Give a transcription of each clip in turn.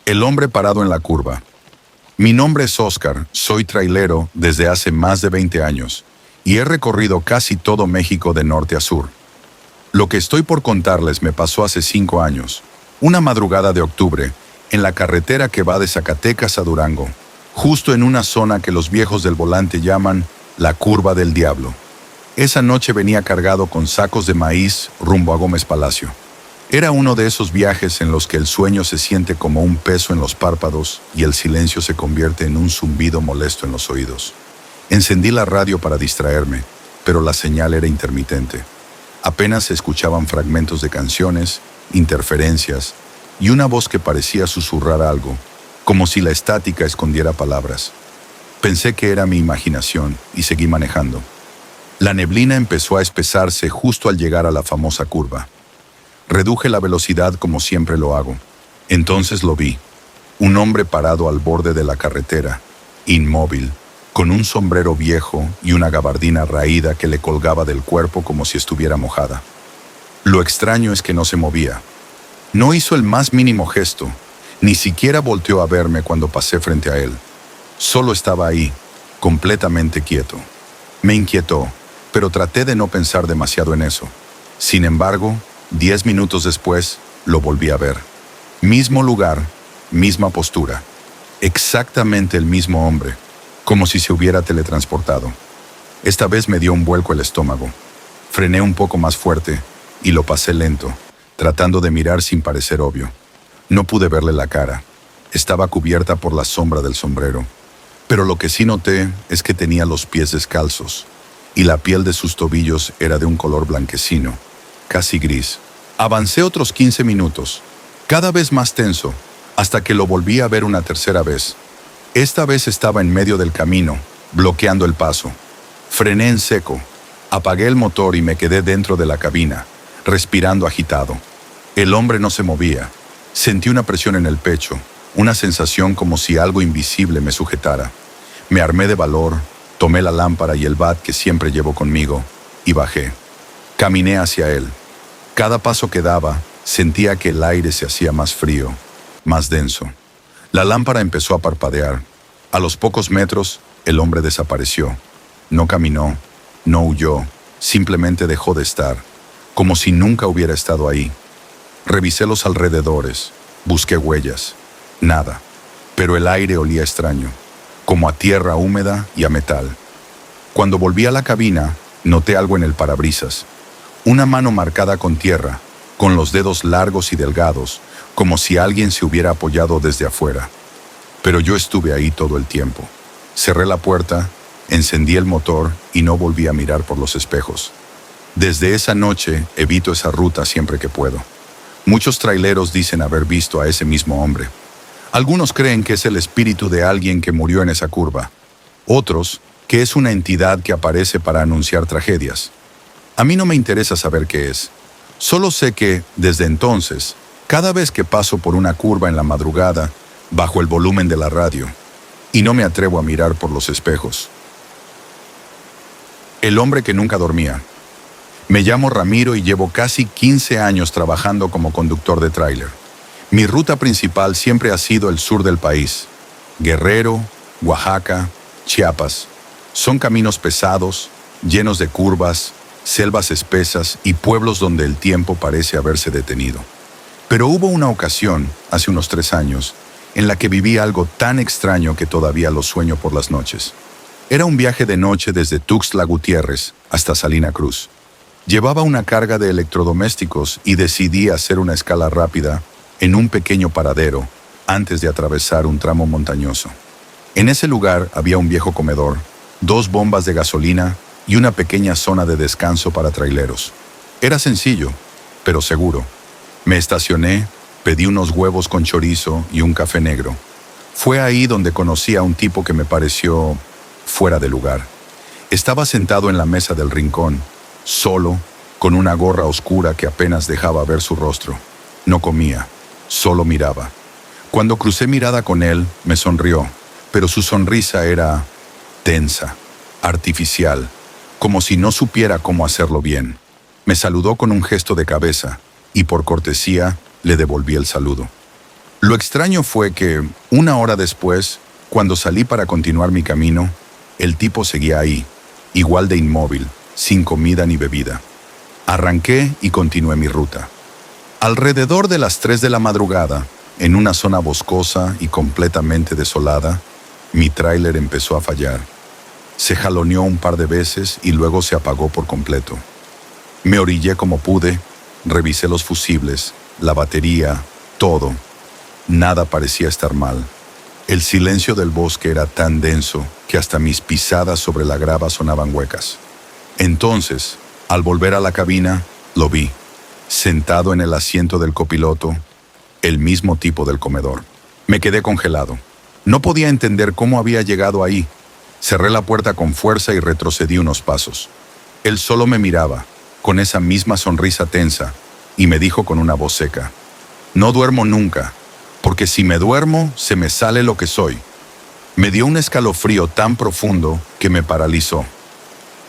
El hombre parado en la curva. Mi nombre es Oscar, soy trailero desde hace más de 20 años y he recorrido casi todo México de norte a sur. Lo que estoy por contarles me pasó hace 5 años, una madrugada de octubre, en la carretera que va de Zacatecas a Durango, justo en una zona que los viejos del volante llaman la Curva del Diablo. Esa noche venía cargado con sacos de maíz rumbo a Gómez Palacio. Era uno de esos viajes en los que el sueño se siente como un peso en los párpados y el silencio se convierte en un zumbido molesto en los oídos. Encendí la radio para distraerme, pero la señal era intermitente. Apenas se escuchaban fragmentos de canciones, interferencias y una voz que parecía susurrar algo, como si la estática escondiera palabras. Pensé que era mi imaginación y seguí manejando. La neblina empezó a espesarse justo al llegar a la famosa curva. Reduje la velocidad como siempre lo hago. Entonces lo vi. Un hombre parado al borde de la carretera, inmóvil, con un sombrero viejo y una gabardina raída que le colgaba del cuerpo como si estuviera mojada. Lo extraño es que no se movía. No hizo el más mínimo gesto, ni siquiera volteó a verme cuando pasé frente a él. Solo estaba ahí, completamente quieto. Me inquietó, pero traté de no pensar demasiado en eso. Sin embargo, 10 minutos después, lo volví a ver. Mismo lugar, misma postura. Exactamente el mismo hombre, como si se hubiera teletransportado. Esta vez me dio un vuelco el estómago. Frené un poco más fuerte y lo pasé lento, tratando de mirar sin parecer obvio. No pude verle la cara. Estaba cubierta por la sombra del sombrero. Pero lo que sí noté es que tenía los pies descalzos, y la piel de sus tobillos era de un color blanquecino, casi gris. Avancé otros 15 minutos, cada vez más tenso, hasta que lo volví a ver una tercera vez. Esta vez estaba en medio del camino, bloqueando el paso. Frené en seco, apagué el motor y me quedé dentro de la cabina, respirando agitado. El hombre no se movía. Sentí una presión en el pecho, una sensación como si algo invisible me sujetara. Me armé de valor, tomé la lámpara y el bat que siempre llevo conmigo, y bajé. Caminé hacia él. Cada paso que daba, sentía que el aire se hacía más frío, más denso. La lámpara empezó a parpadear. A los pocos metros, el hombre desapareció. No caminó, no huyó, simplemente dejó de estar, como si nunca hubiera estado ahí. Revisé los alrededores, busqué huellas. Nada, pero el aire olía extraño, como a tierra húmeda y a metal. Cuando volví a la cabina, noté algo en el parabrisas. Una mano marcada con tierra, con los dedos largos y delgados, como si alguien se hubiera apoyado desde afuera. Pero yo estuve ahí todo el tiempo. Cerré la puerta, encendí el motor y no volví a mirar por los espejos. Desde esa noche evito esa ruta siempre que puedo. Muchos traileros dicen haber visto a ese mismo hombre. Algunos creen que es el espíritu de alguien que murió en esa curva. Otros, que es una entidad que aparece para anunciar tragedias. A mí no me interesa saber qué es. Solo sé que, desde entonces, cada vez que paso por una curva en la madrugada, bajo el volumen de la radio, y no me atrevo a mirar por los espejos. El hombre que nunca dormía. Me llamo Ramiro y llevo casi 15 años trabajando como conductor de tráiler. Mi ruta principal siempre ha sido el sur del país. Guerrero, Oaxaca, Chiapas. Son caminos pesados, llenos de curvas, selvas espesas y pueblos donde el tiempo parece haberse detenido. Pero hubo una ocasión, hace unos 3 años, en la que viví algo tan extraño que todavía lo sueño por las noches. Era un viaje de noche desde Tuxtla Gutiérrez hasta Salina Cruz. Llevaba una carga de electrodomésticos y decidí hacer una escala rápida en un pequeño paradero antes de atravesar un tramo montañoso. En ese lugar había un viejo comedor, 2 bombas de gasolina y una pequeña zona de descanso para traileros. Era sencillo, pero seguro. Me estacioné, pedí unos huevos con chorizo y un café negro. Fue ahí donde conocí a un tipo que me pareció fuera de lugar. Estaba sentado en la mesa del rincón, solo, con una gorra oscura que apenas dejaba ver su rostro. No comía, solo miraba. Cuando crucé mirada con él, me sonrió, pero su sonrisa era tensa, artificial, como si no supiera cómo hacerlo bien. Me saludó con un gesto de cabeza, y por cortesía le devolví el saludo. Lo extraño fue que, una hora después, cuando salí para continuar mi camino, el tipo seguía ahí, igual de inmóvil, sin comida ni bebida. Arranqué y continué mi ruta. Alrededor de las 3 de la madrugada, en una zona boscosa y completamente desolada, mi tráiler empezó a fallar. Se jaloneó un par de veces y luego se apagó por completo. Me orillé como pude, revisé los fusibles, la batería, todo. Nada parecía estar mal. El silencio del bosque era tan denso que hasta mis pisadas sobre la grava sonaban huecas. Entonces, al volver a la cabina, lo vi, sentado en el asiento del copiloto, el mismo tipo del comedor. Me quedé congelado. No podía entender cómo había llegado ahí. Cerré la puerta con fuerza y retrocedí unos pasos. Él solo me miraba, con esa misma sonrisa tensa, y me dijo con una voz seca: «No duermo nunca, porque si me duermo, se me sale lo que soy». Me dio un escalofrío tan profundo que me paralizó.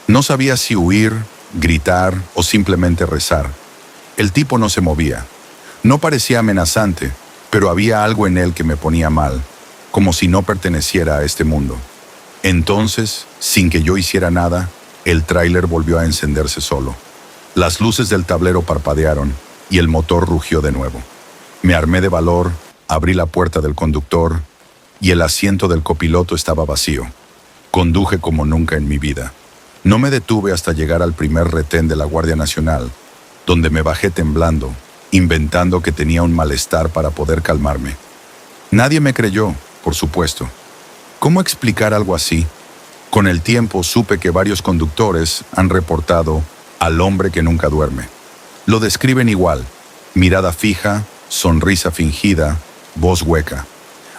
No sabía si huir, gritar o simplemente rezar. El tipo no se movía. No parecía amenazante, pero había algo en él que me ponía mal, como si no perteneciera a este mundo. Entonces, sin que yo hiciera nada, el tráiler volvió a encenderse solo. Las luces del tablero parpadearon y el motor rugió de nuevo. Me armé de valor, abrí la puerta del conductor y el asiento del copiloto estaba vacío. Conduje como nunca en mi vida. No me detuve hasta llegar al primer retén de la Guardia Nacional, donde me bajé temblando, inventando que tenía un malestar para poder calmarme. Nadie me creyó, por supuesto. ¿Cómo explicar algo así? Con el tiempo supe que varios conductores han reportado al hombre que nunca duerme. Lo describen igual: mirada fija, sonrisa fingida, voz hueca.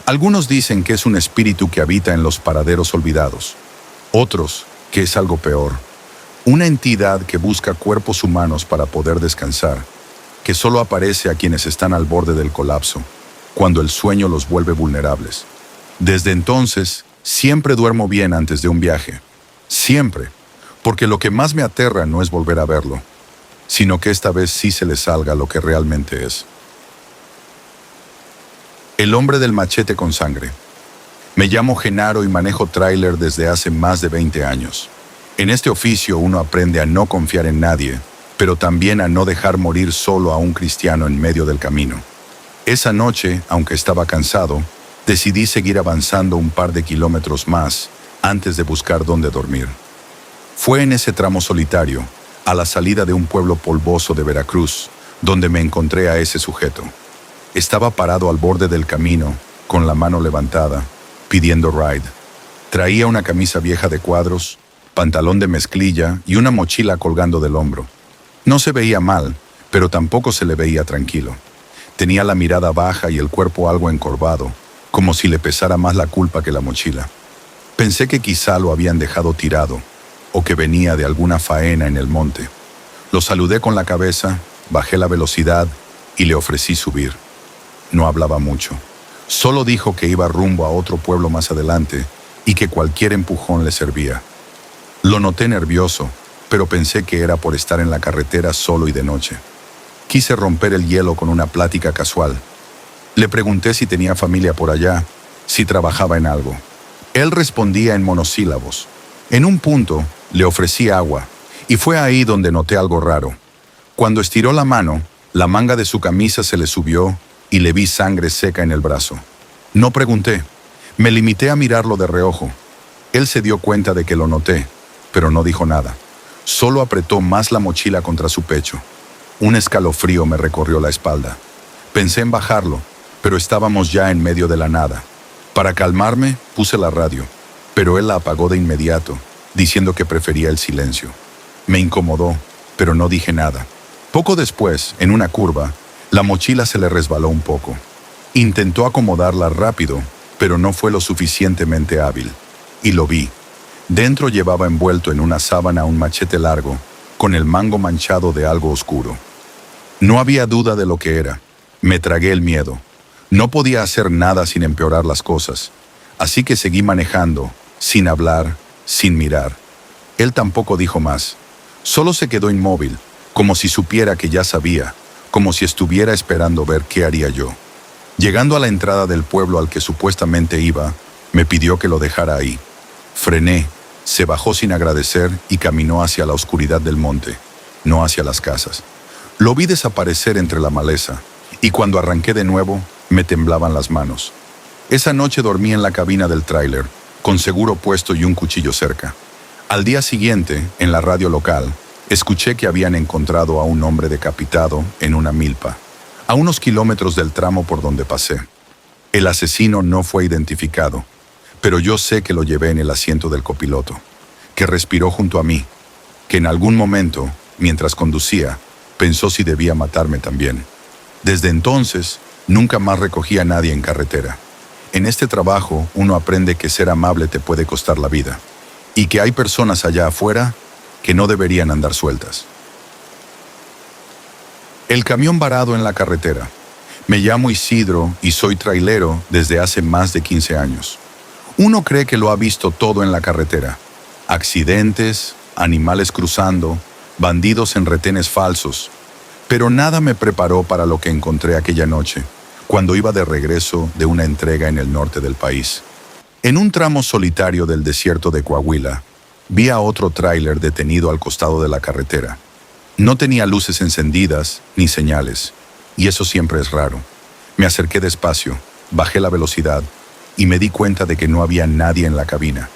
Algunos dicen que es un espíritu que habita en los paraderos olvidados. Otros, que es algo peor, una entidad que busca cuerpos humanos para poder descansar, que solo aparece a quienes están al borde del colapso, cuando el sueño los vuelve vulnerables. Desde entonces, siempre duermo bien antes de un viaje. Siempre, porque lo que más me aterra no es volver a verlo, sino que esta vez sí se le salga lo que realmente es. El hombre del machete con sangre. Me llamo Genaro y manejo tráiler desde hace más de 20 años. En este oficio uno aprende a no confiar en nadie, pero también a no dejar morir solo a un cristiano en medio del camino. Esa noche, aunque estaba cansado, decidí seguir avanzando un par de kilómetros más antes de buscar dónde dormir. Fue en ese tramo solitario, a la salida de un pueblo polvoso de Veracruz, donde me encontré a ese sujeto. Estaba parado al borde del camino, con la mano levantada, pidiendo ride. Traía una camisa vieja de cuadros, pantalón de mezclilla y una mochila colgando del hombro. No se veía mal, pero tampoco se le veía tranquilo. Tenía la mirada baja y el cuerpo algo encorvado, como si le pesara más la culpa que la mochila. Pensé que quizá lo habían dejado tirado, o que venía de alguna faena en el monte. Lo saludé con la cabeza, bajé la velocidad y le ofrecí subir. No hablaba mucho. Solo dijo que iba rumbo a otro pueblo más adelante y que cualquier empujón le servía. Lo noté nervioso, pero pensé que era por estar en la carretera solo y de noche. Quise romper el hielo con una plática casual. Le pregunté si tenía familia por allá, si trabajaba en algo. Él respondía en monosílabos. En un punto, le ofrecí agua, y fue ahí donde noté algo raro. Cuando estiró la mano, la manga de su camisa se le subió y le vi sangre seca en el brazo. No pregunté, me limité a mirarlo de reojo. Él se dio cuenta de que lo noté, pero no dijo nada. Solo apretó más la mochila contra su pecho. Un escalofrío me recorrió la espalda. Pensé en bajarlo, pero estábamos ya en medio de la nada. Para calmarme, puse la radio, pero él la apagó de inmediato, diciendo que prefería el silencio. Me incomodó, pero no dije nada. Poco después, en una curva, la mochila se le resbaló un poco. Intentó acomodarla rápido, pero no fue lo suficientemente hábil. Y lo vi. Dentro llevaba envuelto en una sábana un machete largo, con el mango manchado de algo oscuro. No había duda de lo que era. Me tragué el miedo. No podía hacer nada sin empeorar las cosas. Así que seguí manejando, sin hablar, sin mirar. Él tampoco dijo más. Solo se quedó inmóvil, como si supiera que ya sabía, como si estuviera esperando ver qué haría yo. Llegando a la entrada del pueblo al que supuestamente iba, me pidió que lo dejara ahí. Frené, se bajó sin agradecer y caminó hacia la oscuridad del monte, no hacia las casas. Lo vi desaparecer entre la maleza, y cuando arranqué de nuevo, me temblaban las manos. Esa noche dormí en la cabina del tráiler, con seguro puesto y un cuchillo cerca. Al día siguiente, en la radio local, escuché que habían encontrado a un hombre decapitado en una milpa, a unos kilómetros del tramo por donde pasé. El asesino no fue identificado, pero yo sé que lo llevé en el asiento del copiloto, que respiró junto a mí, que en algún momento, mientras conducía, pensó si debía matarme también. Desde entonces, nunca más recogí a nadie en carretera. En este trabajo, uno aprende que ser amable te puede costar la vida, y que hay personas allá afuera que no deberían andar sueltas. El camión varado en la carretera. Me llamo Isidro y soy trailero desde hace más de 15 años. Uno cree que lo ha visto todo en la carretera. Accidentes, animales cruzando, bandidos en retenes falsos. Pero nada me preparó para lo que encontré aquella noche, cuando iba de regreso de una entrega en el norte del país. En un tramo solitario del desierto de Coahuila, vi a otro tráiler detenido al costado de la carretera. No tenía luces encendidas ni señales, y eso siempre es raro. Me acerqué despacio, bajé la velocidad y me di cuenta de que no había nadie en la cabina.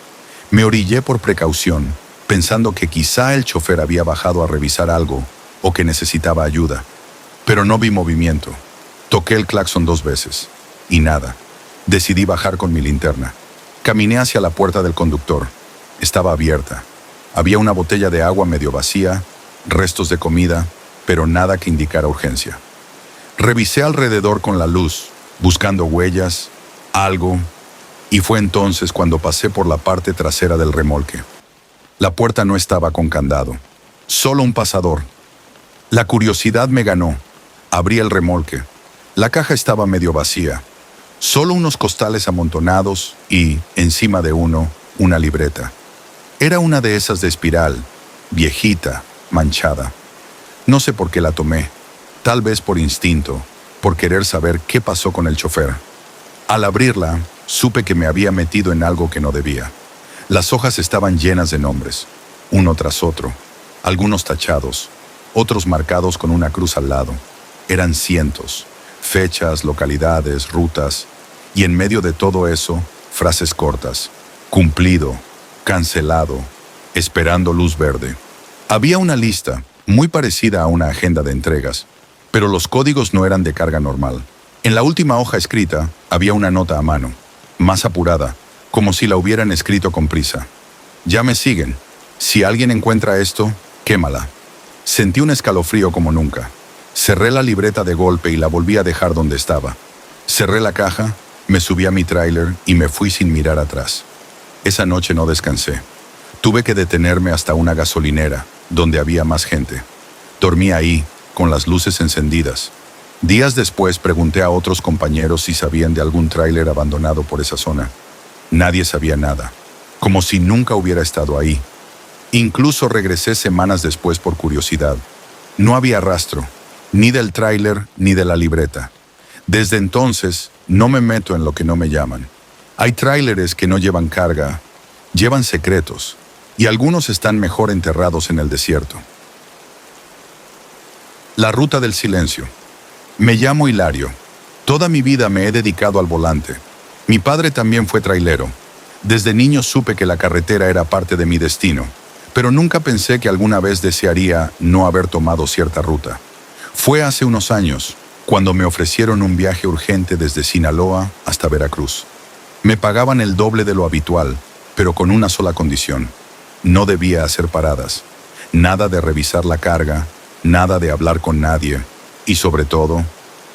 Me orillé por precaución, pensando que quizá el chofer había bajado a revisar algo o que necesitaba ayuda. Pero no vi movimiento. Toqué el claxon 2 veces, y nada. Decidí bajar con mi linterna. Caminé hacia la puerta del conductor. Estaba abierta. Había una botella de agua medio vacía, restos de comida, pero nada que indicara urgencia. Revisé alrededor con la luz, buscando huellas, algo, y fue entonces cuando pasé por la parte trasera del remolque. La puerta no estaba con candado, solo un pasador. La curiosidad me ganó. Abrí el remolque. La caja estaba medio vacía. Solo unos costales amontonados y, encima de uno, una libreta. Era una de esas de espiral, viejita, manchada. No sé por qué la tomé. Tal vez por instinto, por querer saber qué pasó con el chofer. Al abrirla, supe que me había metido en algo que no debía. Las hojas estaban llenas de nombres, uno tras otro, algunos tachados, otros marcados con una cruz al lado. Eran cientos, fechas, localidades, rutas, y en medio de todo eso, frases cortas. Cumplido, cancelado, esperando luz verde. Había una lista, muy parecida a una agenda de entregas, pero los códigos no eran de carga normal. En la última hoja escrita había una nota a mano, más apurada, como si la hubieran escrito con prisa. Ya me siguen. Si alguien encuentra esto, quémala. Sentí un escalofrío como nunca. Cerré la libreta de golpe y la volví a dejar donde estaba. Cerré la caja, me subí a mi tráiler y me fui sin mirar atrás. Esa noche no descansé. Tuve que detenerme hasta una gasolinera, donde había más gente. Dormí ahí, con las luces encendidas. Días después pregunté a otros compañeros si sabían de algún tráiler abandonado por esa zona. Nadie sabía nada, como si nunca hubiera estado ahí. Incluso regresé semanas después por curiosidad. No había rastro, ni del tráiler ni de la libreta. Desde entonces, no me meto en lo que no me llaman. Hay tráileres que no llevan carga, llevan secretos, y algunos están mejor enterrados en el desierto. La ruta del silencio. Me llamo Hilario. Toda mi vida me he dedicado al volante. Mi padre también fue trailero. Desde niño supe que la carretera era parte de mi destino, pero nunca pensé que alguna vez desearía no haber tomado cierta ruta. Fue hace unos años, cuando me ofrecieron un viaje urgente desde Sinaloa hasta Veracruz. Me pagaban el doble de lo habitual, pero con una sola condición. No debía hacer paradas. Nada de revisar la carga, nada de hablar con nadie. Y sobre todo,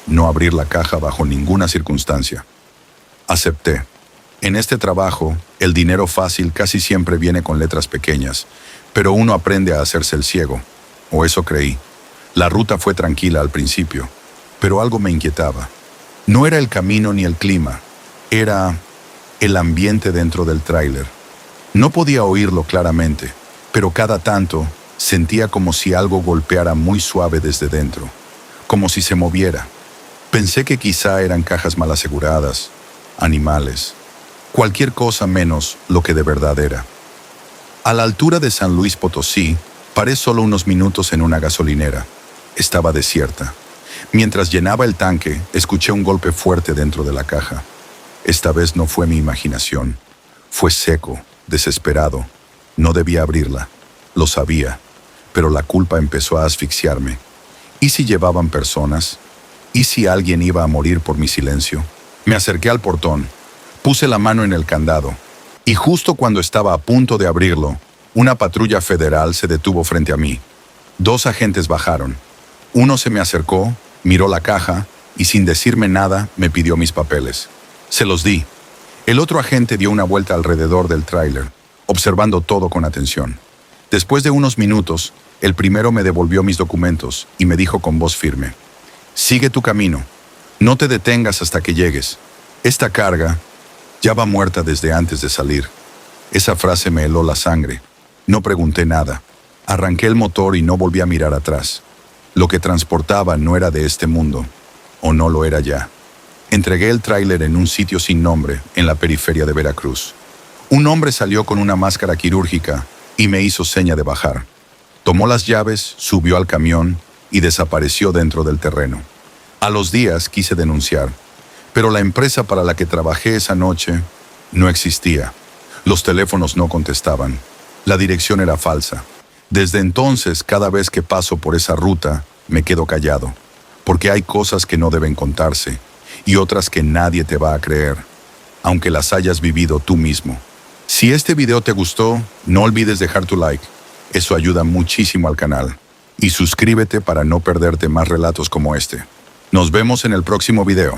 no abrir la caja bajo ninguna circunstancia. Acepté. En este trabajo, el dinero fácil casi siempre viene con letras pequeñas, pero uno aprende a hacerse el ciego, o eso creí. La ruta fue tranquila al principio, pero algo me inquietaba. No era el camino ni el clima, era el ambiente dentro del tráiler. No podía oírlo claramente, pero cada tanto sentía como si algo golpeara muy suave desde dentro, como si se moviera. Pensé que quizá eran cajas mal aseguradas, animales, cualquier cosa menos lo que de verdad era. A la altura de San Luis Potosí, paré solo unos minutos en una gasolinera. Estaba desierta. Mientras llenaba el tanque, escuché un golpe fuerte dentro de la caja. Esta vez no fue mi imaginación. Fue seco, desesperado. No debía abrirla. Lo sabía, pero la culpa empezó a asfixiarme. ¿Y si llevaban personas? ¿Y si alguien iba a morir por mi silencio? Me acerqué al portón, puse la mano en el candado, y justo cuando estaba a punto de abrirlo, una patrulla federal se detuvo frente a mí. 2 agentes bajaron. Uno se me acercó, miró la caja, y sin decirme nada, me pidió mis papeles. Se los di. El otro agente dio una vuelta alrededor del tráiler, observando todo con atención. Después de unos minutos, el primero me devolvió mis documentos y me dijo con voz firme: «Sigue tu camino. No te detengas hasta que llegues. Esta carga ya va muerta desde antes de salir». Esa frase me heló la sangre. No pregunté nada. Arranqué el motor y no volví a mirar atrás. Lo que transportaba no era de este mundo, o no lo era ya. Entregué el tráiler en un sitio sin nombre, en la periferia de Veracruz. Un hombre salió con una máscara quirúrgica y me hizo seña de bajar. Tomó las llaves, subió al camión y desapareció dentro del terreno. A los días quise denunciar, pero la empresa para la que trabajé esa noche no existía. Los teléfonos no contestaban. La dirección era falsa. Desde entonces, cada vez que paso por esa ruta, me quedo callado, porque hay cosas que no deben contarse y otras que nadie te va a creer, aunque las hayas vivido tú mismo. Si este video te gustó, no olvides dejar tu like. Eso ayuda muchísimo al canal. Y suscríbete para no perderte más relatos como este. Nos vemos en el próximo video.